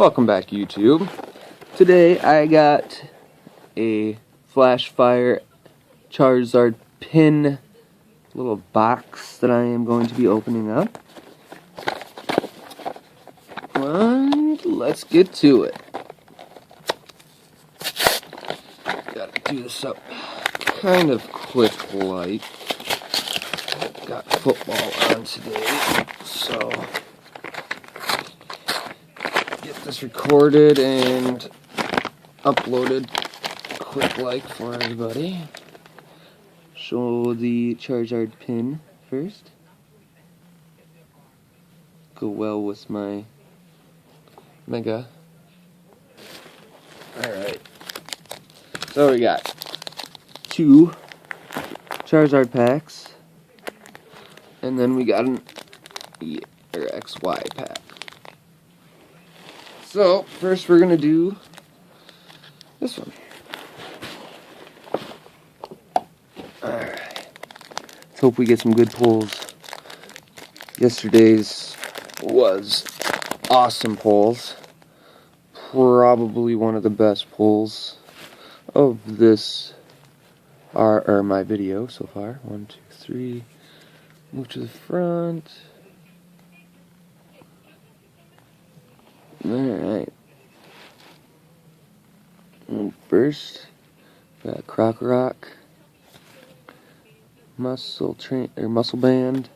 Welcome back, YouTube. Today I got a Flashfire Charizard pin little box that I am going to be opening up. And let's get to it. Gotta do this up kind of quick like. Got football on today, so get this recorded and uploaded quick like for everybody. Show the Charizard pin first. Go well with my Mega. Alright. So we got 2 Charizard packs. And then we got an E or XY pack. So, first we're going to do this one. Alright. Let's hope we get some good pulls. Yesterday's was awesome pulls. Probably one of the best pulls of this, or my video so far. 1, 2, 3. Move to the front. Alright. First, got Croc Rock, Muscle Band,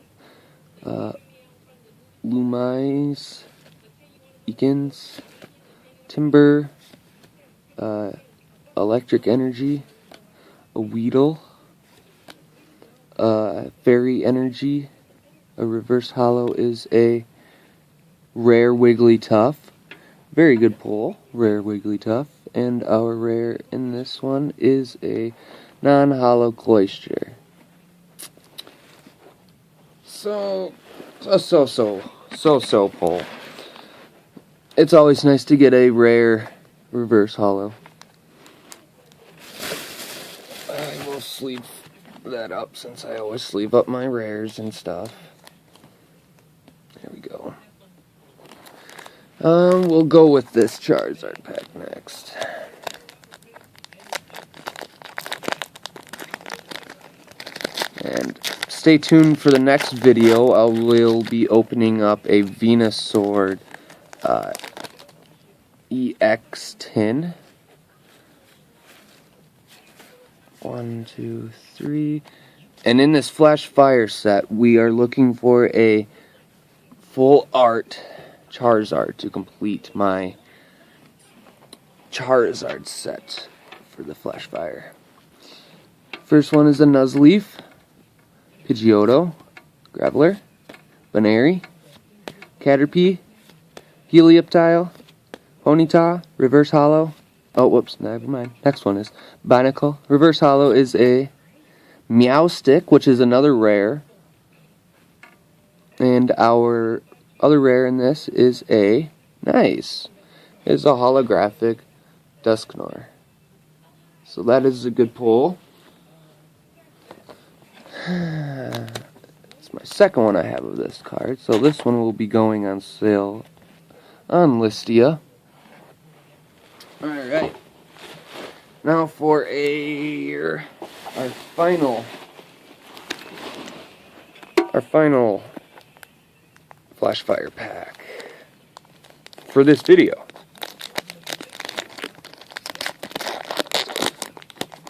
Lumise, Eakins, Timber, Electric Energy, a Weedle, Fairy Energy, a Reverse Hollow is a Rare Wigglytuff. Very good pull, Rare Wigglytuff. And our rare in this one is a non-hollow Cloyster. So pull. It's always nice to get a rare Reverse Hollow. I will sleeve that up since I always sleeve up my rares and stuff. There we go. We'll go with this Charizard pack next. And stay tuned for the next video. I will be opening up a Venusaur EX10. 1, 2, 3. And in this Flashfire set, we are looking for a full art Charizard to complete my Charizard set for the Flashfire. First one is a Nuzleaf, Pidgeotto, Graveler, Baneri, Caterpie, Helioptile, Ponyta, Reverse Hollow. Oh, whoops, never mind. Next one is Binacle. Reverse Hollow is a Meowstic, which is another rare. And our other rare in this is a holographic Dusknoir. So that is a good pull. It's my second one I have of this card. So this one will be going on sale on Listia. Alright. Now for our final Flashfire pack for this video.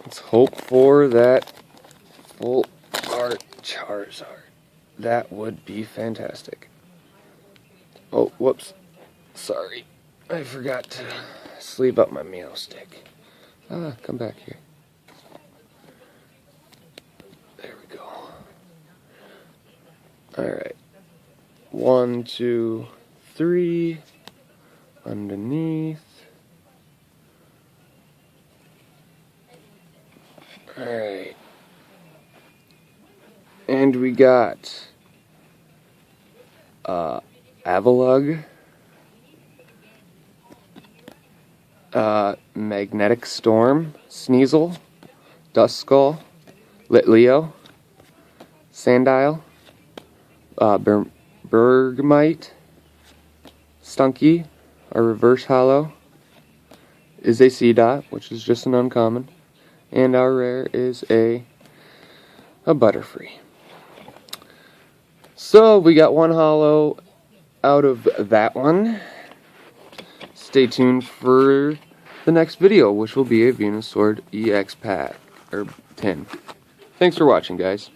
Let's hope for that full art Charizard. That would be fantastic. Oh, whoops. Sorry. I forgot to sleeve up my Meowstic. Come back here. There we go. Alright. 1, 2, 3. Underneath. Alright. And we got Avalugg, Magnetic Storm, Sneasel, Duskull, Litleo, Sandile, Bergmite, Stunky, Our reverse hollow is a C-Dot, which is just an uncommon. And our rare is a Butterfree. So we got one hollow out of that one. Stay tuned for the next video, which will be a Venusaur EX pack, or tin. Thanks for watching, guys.